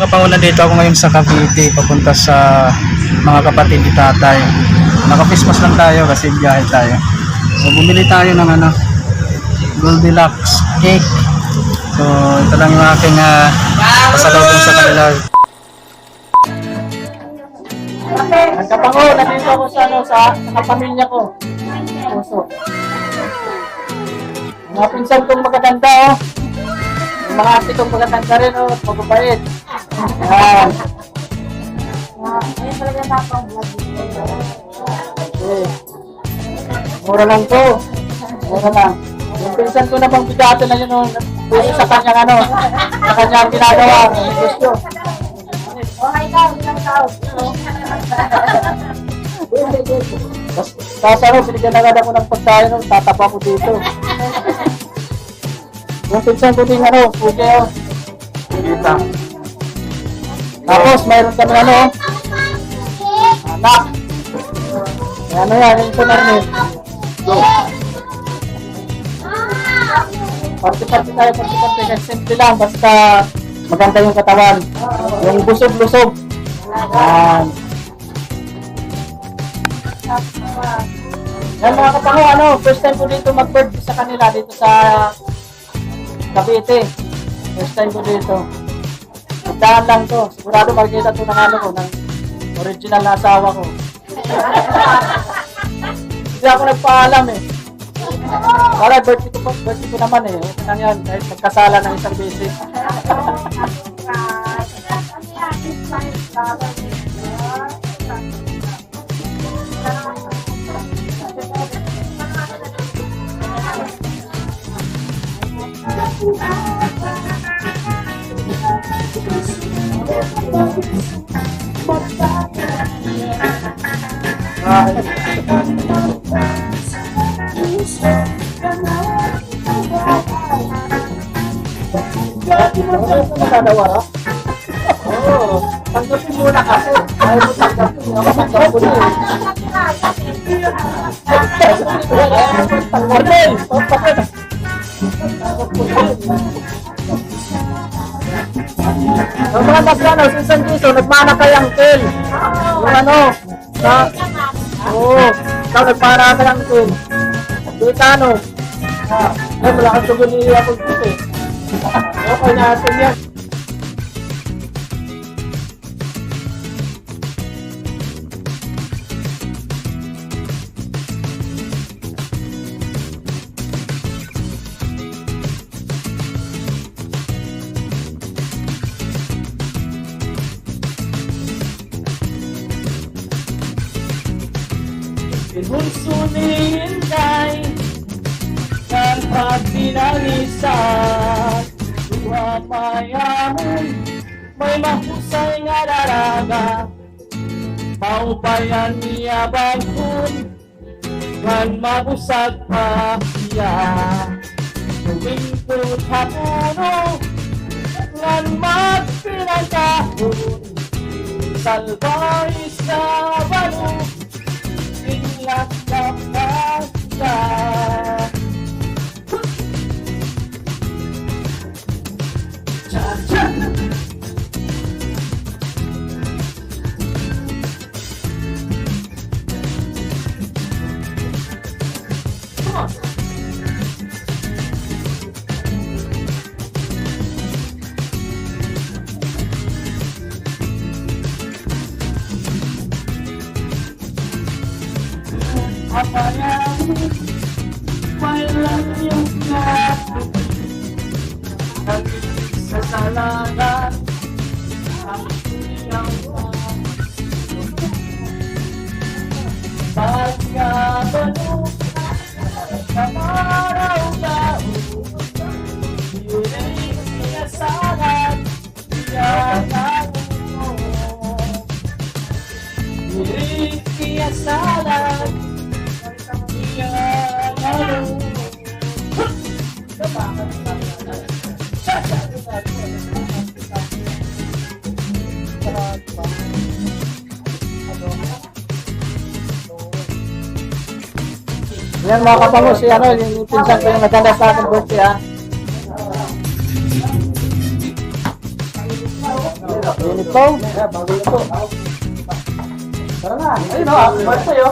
Mga pangunan dito ako ngayon sa Cavite, papunta sa mga kapatid ni tatay. Naka-Christmas lang tayo kasi biyahe tayo. So bumili tayo ng Goldilocks cake. So ito lang yung aking pasalubong sa kanila. Nagkapango, nandito ako sa kapamilya ko. Puso. Mga pinsan kong magaganda, oh. Yung mga ate kong magaganda rin, oh. Magpapait. Yan. Ayun talaga napang-vlog. Okay. Mura lang to. Mura lang. Yung pinsan ko namang bigato na yun, oh. Puso sa kanyang sa kanyang ginagawa. Gusto. Okay daw, ilang tao. Tapos binigyan na agad ako ng pagkain, oh. Tatapa ko dito. Yung pinsan ko din, puge, oh. Kita. Tapos, mayroon kami, anak. Yan, ito na rin. Go. Party-party tayo, party-party. Kasi simple lang, basta maganda yung katawan. Yung busog-lusog. Yan. Yan mga kapango, first time ko dito mag-birthday sa kanila, dito sa Cavite. First time ko dito. Magdaan lang to. Sigurado makikita to ng ng original na asawa ko. Hindi ako nagpaalam eh. Para birthday ko naman eh. Okay lang yan. Kahit magkasala ng isang beses. Magdadawara? Oo. Tanggapin muna kasi. Ayaw mo tanggapin. Ako tanggap ko na eh. Tanggapin! Ang mga Tagliano, si San Giso, nagmana kay Uncle. Yung ikaw nagmana kay Uncle. Dito ay wala kang tugon ni Apple dito eh. Okay natin yan. Ibunsunin kay kan pagpinalisan Dua mayaman may mahusay nga daraga Paubayan niya bagkun kan mabusag pa siya Tuwing hapuno kan magpinagkahon Salbay sa balong Lakapasa Cha-cha Apa yang walang yung natin Nagkasalanan ang iyawa Pagkabalo Kamaraw-lao Yunay sinasalan Iyanan mo Yunay sinasalan Yan mga kapango, si yung pinsan ko yung naganda sa akin birthday Init po. Bago ito. Tara na. Ayun o, happy birthday o.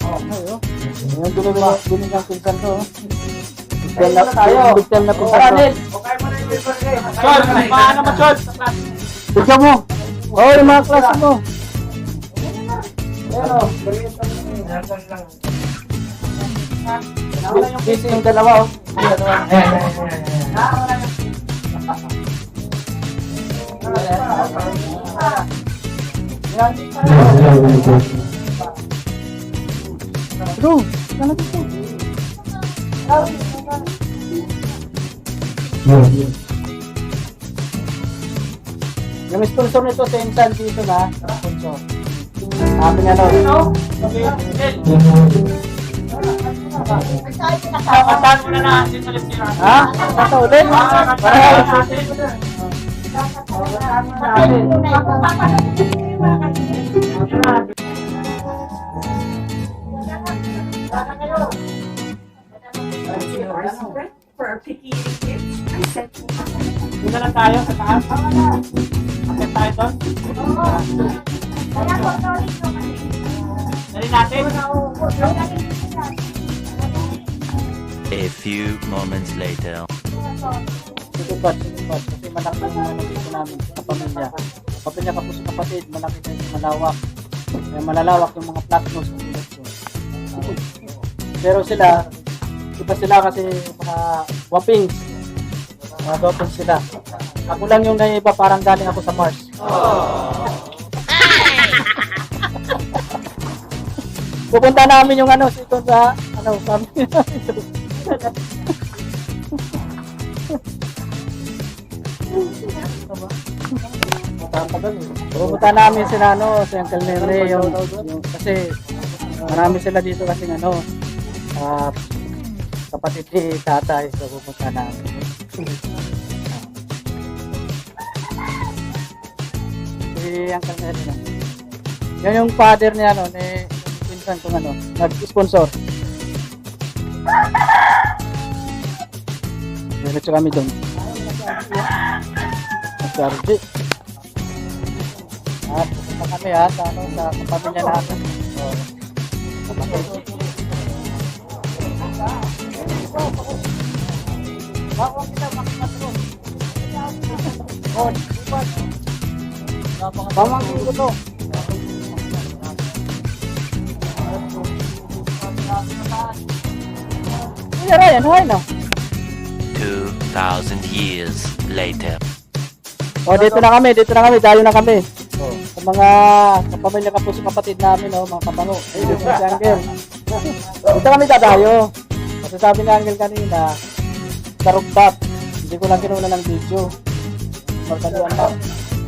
Ayan, binigyan pinsan ko. Bigtel na pinsan ko. Chol, paano mo, Chol? Bigyan mo. Oo, yung mga klase mo. Ayan o. Busy yung dalawa o. Bro, sana dito. Yung sponsor nito sa Insan dito na sponsor. Aming ano. Kapasan mo na natin ulit sila. Ha? Kata ulit? For picky kids, I said, doon na lang tayo sa taas. Akit tayo doon. Dali natin. A few moments later. Situpat. Kasi malaki yung ano dito namin sa pamilya. Pamilya kapos sa kapatid, malaki na yung malawak. Kaya malalawak yung mga platnos ng ulit ko. Pero sila, iba sila kasi mga wapings. Mga dopings sila. Ako lang yung naiba, parang galing ako sa Mars. Pupunta namin yung ano, ito sa, ano, family namin. Pupunta namin sila, ano, si Uncle Nere, yung, kasi marami sila dito kasi, ano, kapatid ni tatay, so pupunta namin. Si Uncle Nere na. Yan yung father niya, ano, ni pinsan kong ano, nag-sponsor. Diretso kami doon. Nag-charge. At pupunta kami ha, sa, ano, sa pamilya natin. So, kapatid. Pamangkin ko to. Yan, hay na. 2,000 years later. O, dito na kami, dayo na kami. Sa mga kapamilya kapos kapatid namin, mga kapango. Ay, dito si Angel. Dito kami dadayo. Kasi sabi ni Angel kanina, sa rooftop. Hindi ko lang kinuna ng video. Magkaluan lang.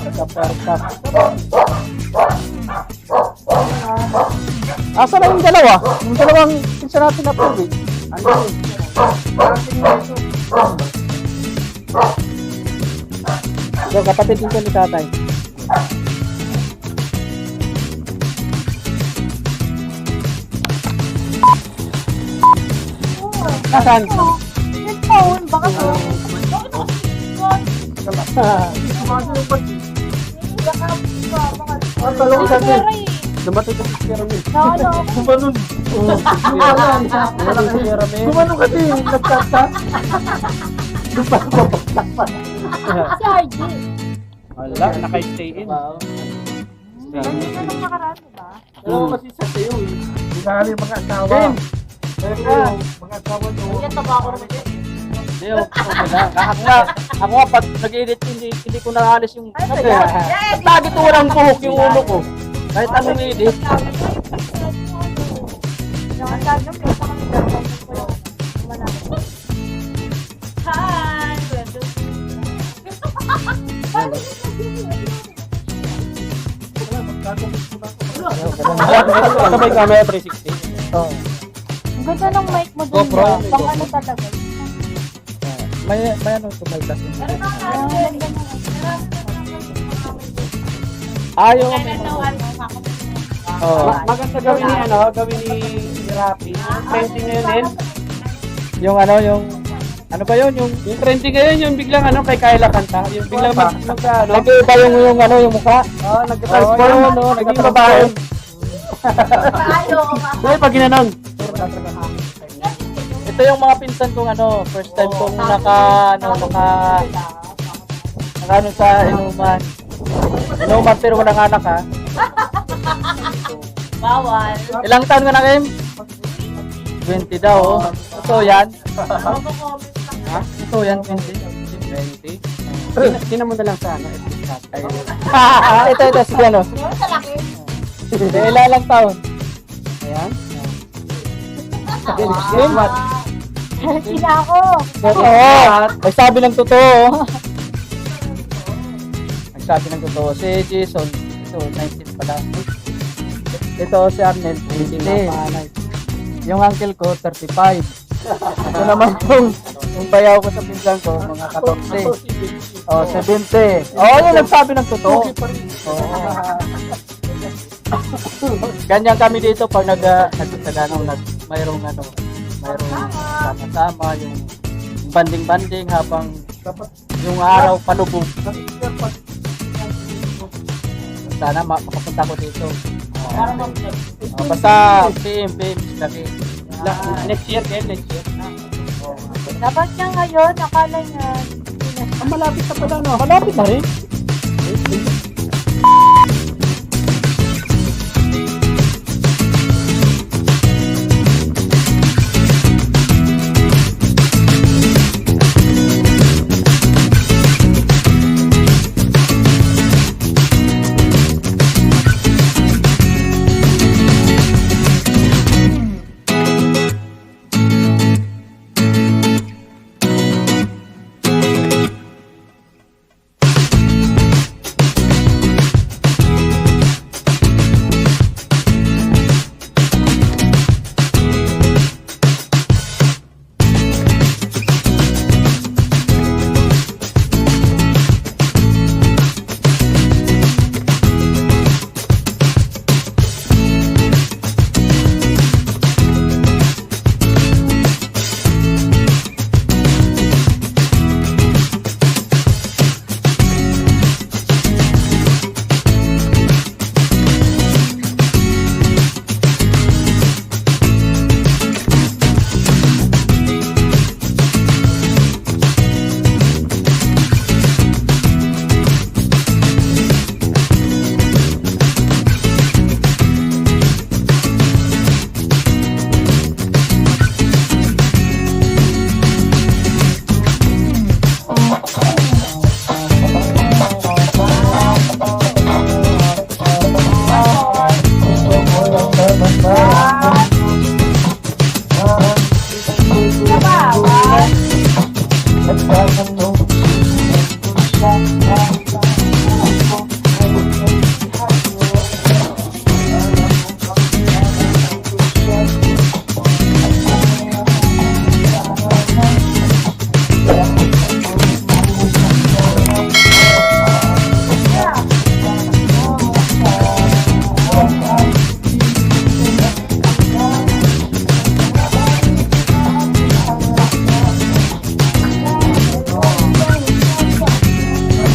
Sa rooftop. Asa na yung dalawa? Yung dalawang pinsa natin na tubig. So, kapatid din ko ni tatay. Nasaan? Yung phone, baka po. Talong kasi. Dumating kasi si Jeremy. Gumanon. Gumanon kasi. Nagkata. Nagpapapagtak pa. Si RG. Wala, naka-stay in. Ganyan na nung nakaraan, diba? Pero kasi sa sayo eh. Hindi ka kami mga asawa. Pero Mga asawa nyo. Ganyan taba ako naman yun. hindi ako nga pag nag-edit hindi ko naalis yung lagi to walang buhok yung ulo ko. Kahit anong edit. Yung ang lagi yung pesa kami gagawin ko yung malaki. Hi! Sabay camera 360. Oh. Ang ganda ng mic mo dun GoPro ba? yun, Pang GoPro. ano talaga? May ano to may class. Ang ganda ng Ayaw ano, Oh. Maganda gawin ni gawin ni Rappi. Trending ngayon Yung ano ba yun? Yung trending ngayon yung biglang kay Kyla kanta. Yung biglang nag-iba yung mukha. nag-transform Naging babae. Dahil pag ginanong. Ito yung mga pinsan kong first time kong naka sa inuman. Inuman pero walang anak ha. Bawal. Ilang taon ka na, Kim? 20 daw, oh. Ito yan. Ha? Ito yan, 20. 20. Tingnan mo na lang sa Ito, sige Sa laki. Ilang taon? Ayan. Sila ako. Oo. Nagsabi ng totoo. Nagsabi ng totoo. Si Jason, ito, 19 pala. Ito si Arnel, 20. Yung uncle ko, 35. Ito naman yung bayaw ko sa pinsan ko, mga 14. Oh, 70. Oh, yung nagsabi ng totoo. Oo. Ganyan kami dito pag mayroong sama-sama, yung banding-banding habang yung araw palubog. Sana makapunta ko dito. Basta PMP, laki. Next year. Dapat niya ngayon, akala niya. Malapit na pala, no? Malapit na rin.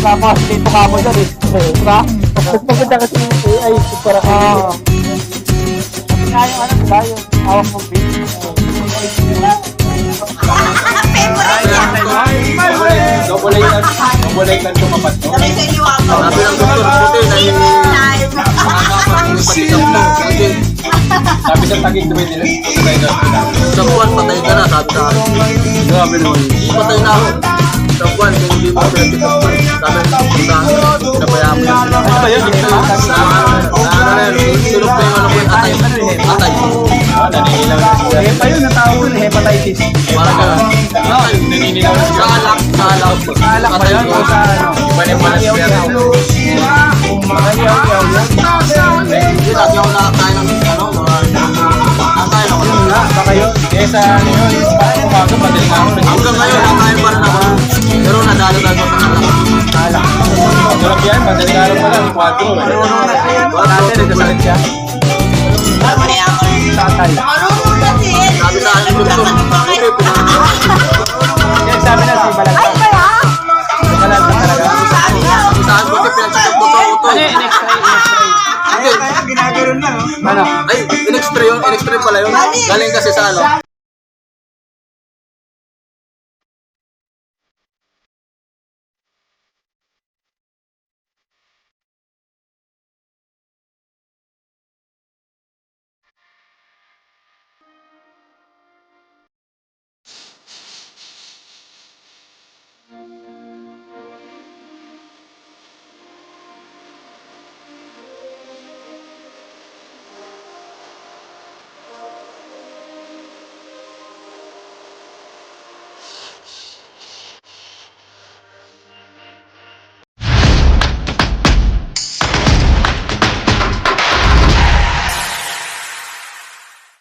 Tapos dito ka mo dyan eh. Diba? Maganda kasi yung AI. Para tayo. Hawak mong pin. Double-like ko mapat mo. Sabi ng doktor, puti na yung sabi sa tagig naman nila. Sa buwan, patay ka na, sabi ka. Grabe naman. Patay na ako. Sa buwan, hindi mo pinag-pitapon. Sabi sa pinabayaan mo yan. Ano ba yun? Sulok na yung ano po, atay. Atay. Hepa yun, natawag ko na hepatitis. Parang gano'n. Naninilaw na siya. Kaalak. Alak ba yun? O sa ano? Iba na yung balas pero. Maniyaw-yaw yun. Hindi, lagi ako nakakain ng ano, mga nakakain ako. Yun nga, baka yun. Eh sa ano yun, parang umaga, madaling ako. Hanggang ngayon, nakakain pa rin ako. Pero nadalo-dalo sa alak. Alak. Sarap yan, madaling araw pa lang, 4. Dati nagkasakit siya. Balakay. Sabi sa akin, doktor, hindi, Yan sabi na si Balakay. Ay, kaya? Si Balakay talaga. sabi sa akin, bakit pinag-check up ko ito? Ano yung in-x-ray? Hindi. Ano? Ay, in-x-ray yun, in-x-ray pala yun. Galing kasi sa ano,